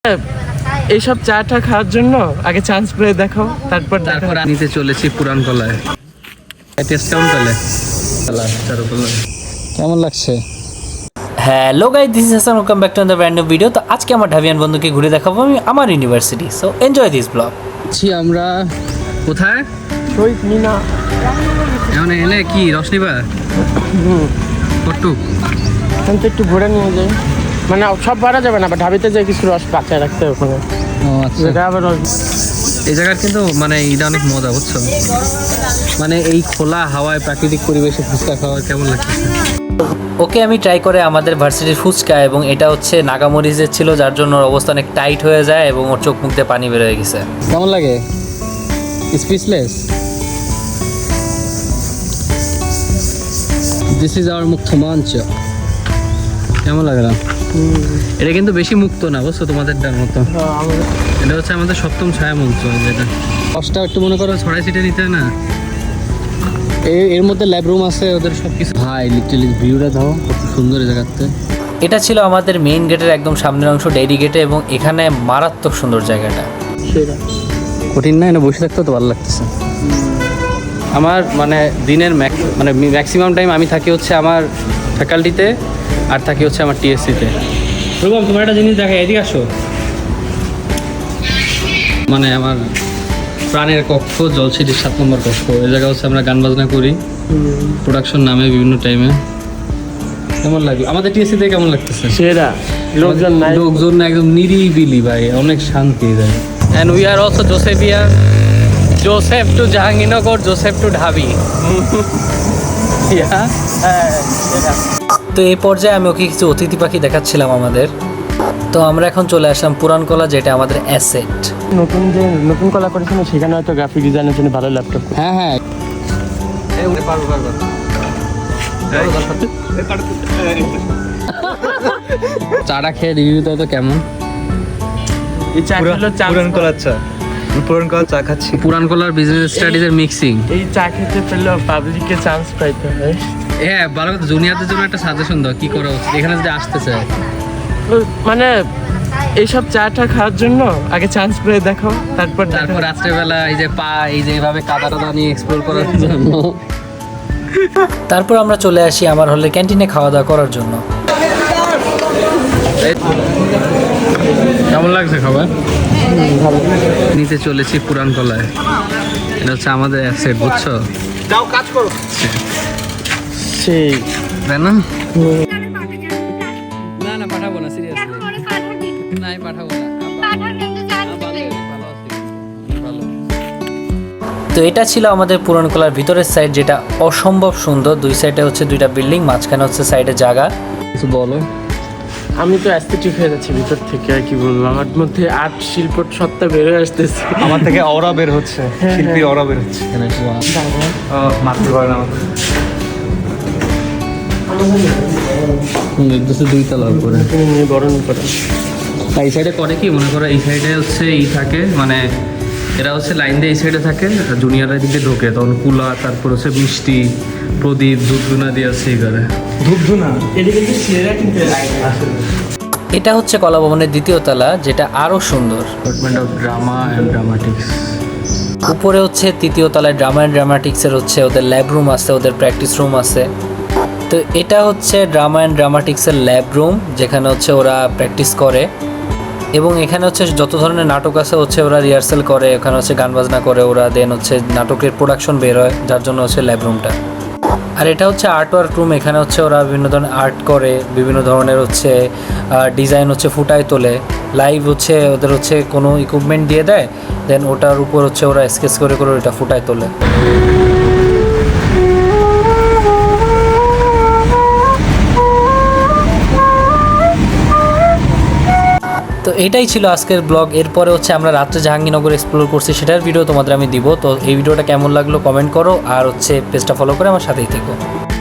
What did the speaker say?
এইসব চাটা খাওয়ার জন্য আগে চান্স পেয়ে দেখো, তারপর নিতে চলেছি পুরান কলায়। টেস্ট কেমন পেলে? কেমন লাগছে? Hello guys, this is Hasan, welcome back to the brand new video. তো আজকে আমার ঢাবিয়ান বন্ধুকে ঘুরে দেখাবো আমি আমার university. So enjoy this blog. আমরা কোথায়? শহীদ মিনা। এখন এলে কি রস নিবা? কটুক এখন তো একটু ঘুরে নিয়ে যাই, মানে সব ভরা যাবে না, ঢাবিতে যে কিছু রস বাঁচায় রাখতে হবে ওখানে। যেটা আবার এই জায়গার কিন্তু মানে এটা অনেক মজা, বুঝছো? মানে এই খোলা হাওয়ায় প্রাকৃতিক পরিবেশে ফুচকা খাওয়া কেমন লাগছে? ওকে আমি ট্রাই করে আমাদের ভার্সিটির ফুচকা, এবং এটা হচ্ছে নাগামরিচের ছিল, যার জন্য ওর অবস্থা অনেক টাইট হয়ে যায় এবং ওর চোখ মুখ দিয়ে পানি বের হয়ে গেছে। কেমন লাগে? স্পিচলেস। দিস ইজ আওয়ার মুক্ত মঞ্চ। কেমন লাগে না? এটা কিন্তু বেশি মুক্ত না, বুঝছো? তোমাদেরটার মতো এটা হচ্ছে আমাদের সপ্তম ছায়া মঞ্চ। যেটা কষ্ট একটু মনে করো ছড়াই ছিটে নিতে হয় না। এর মধ্যে ল্যাব রুম আছে ওদের সব কিছু। ভাই লিটারালি ভিউটা দাও, কত সুন্দর এই জায়গাতে। এটা ছিল আমাদের মেইন গেটের একদম সামনের অংশ, ডেইরি গেটে, এবং এখানে মারাত্মক সুন্দর জায়গাটা। কঠিন না, এটা বসে থাকতে তো ভালো লাগতেছে। আমার মানে দিনের ম্যাক্সিমাম টাইম আমি থাকি হচ্ছে আমার ফ্যাকাল্টিতে, আর থাকি হচ্ছে আমার টিএসসিতে। রূপম, তোমার একটা জিনিস দেখা, এদিকে আসো। মানে আমার প্রাণের কক্ষ, জলসিটির 7 নম্বর কক্ষ। এই জায়গা হচ্ছে আমরা গান বাজনা করি, প্রোডাকশন নামে বিভিন্ন টাইমে। কেমন লাগলো আমাদের টিএসসিতে? কেমন লাগতেছে? সেরা লোকজন নাই, লোকজন না, একদম নিরিবিলি ভাই, অনেক শান্তি যায়। অ্যান্ড উই আর অলসো জোসেফিয়া, জোসেফ টু জাহাঙ্গীরনগর, জোসেফ টু ঢাবি। তো এই পর্যায়ে আমি ওকে কিছু অতিথি পাখি দেখাচ্ছিলাম আমাদের। তো আমরা এখন চলে আসলাম পুরান কলা, যেটা আমাদের অ্যাসেট। নতুন কলা করেছেন, সেখানে হয়তো গ্রাফিক ডিজাইনের জন্য ভালো ল্যাপটপ। হ্যাঁ হ্যাঁ, চাটা খেয়ে রিভিউ দাও তো কেমন? এই চা খেলো পুরান কলার চা, পুরান কলার চা খাচ্ছি। পুরান কলার বিজনেস স্টাডিজের মিক্সিং। এই চা খেতে পেলেও পাবলিকে চান্স পাইতে হয়। হ্যাঁ, ভালো কথা। জুনিয়রদের জন্য একটা সাজেশন দাও, কি করা উচিত এখানে যদি আসতে চায়? মানে এইসব চাটা খাওয়ার জন্য আগে চান্স পেয়ে দেখো, তারপর রাত্রেবেলা এই যে এই যে এভাবে কাদা টাদা নিয়ে এক্সপ্লোর করার জন্য। তারপর আমরা চলে আসি আমার হলে ক্যান্টিনে খাওয়া দাওয়া করার জন্য। কেমন লাগছে খাবার? নিতে চলেছি পুরান কলায়। এটা হচ্ছে আমাদের অ্যাসেট, বুঝছো? যাও কাজ করো। সেই তাই না? না না, পাঠাবো না, সিরিয়াসলি না, আমি পাঠাবো না। তো এটা ছিল আমাদের পুরান কলার ভিতরের সাইড, যেটা অসম্ভব সুন্দর। দুই সাইডে হচ্ছে দুইটা বিল্ডিং, মাঝখানে হচ্ছে সাইডে জায়গা। কিছু বলো। আমি তো অ্যাস্থেটিক হয়ে যাচ্ছি ভিতর থেকে, আর কি বলবো, আমার মধ্যে আর্ট শিল্পর সত্তা বেরোয় আসতেছে। আমার থেকে অরা বের হচ্ছে, শিল্পীর অরা বের হচ্ছে। মারতে পারে না আমাকে। দুই তলার উপরে বরণ করে। এই সাইডে করে কি মনে করো, এই সাইডে হচ্ছে থাকে, মানে এরা হচ্ছে লাইন দিয়ে এই সাইডে থাকে, জুনিয়ররা দিকে ঢোকে, তখন কুলা, তারপর হচ্ছে মিষ্টি, প্রদীপ, ধূপধুনা দিয়ে সেই করে। ধূপধুনা এটা কিন্তু ছেলেরা কিন্তু এটা হচ্ছে কলা ভবনের দ্বিতীয় তলা, যেটা আরো সুন্দর। Department of drama and ড্রামাটিক্স। উপরে হচ্ছে তৃতীয় তলায় ড্রামা অ্যান্ড ড্রামাটিক্সের হচ্ছে ওদের ল্যাব রুম আছে, ওদের প্র্যাকটিস রুম আছে। তো এটা হচ্ছে ড্রামা অ্যান্ড ড্রামাটিক্সের ল্যাব রুম, যেখানে হচ্ছে ওরা প্র্যাকটিস করে, এবং এখানে হচ্ছে যত ধরনের নাটক আছে হচ্ছে ওরা রিহার্সাল করে, এখানে হচ্ছে গান বাজনা করে ওরা, দেন হচ্ছে নাটকের প্রোডাকশন বের হয়, যার জন্য হচ্ছে ল্যাব রুমটা। আর এটা হচ্ছে আর্ট ওয়ার্ক রুম, এখানে হচ্ছে ওরা বিভিন্ন ধরনের আর্ট করে, বিভিন্ন ধরনের হচ্ছে ডিজাইন হচ্ছে ফুটায় তোলে। লাইভ হচ্ছে ওদের হচ্ছে কোনো ইকুইপমেন্ট দিয়ে দেয়, দেন ওটার উপর হচ্ছে ওরা স্কেচ করে করে ওটা ফুটায় তোলে। তো এটাই ছিল আজকের ব্লগ। এরপরে হচ্ছে আমরা রাত্রে জাহাঙ্গীরনগর এক্সপ্লোর করছি, সেটার ভিডিও তোমাদের আমি দিব। তো এই ভিডিওটা কেমন লাগলো কমেন্ট করো, আর হচ্ছে পেজটা ফলো করে আমার সাথেই থেকো।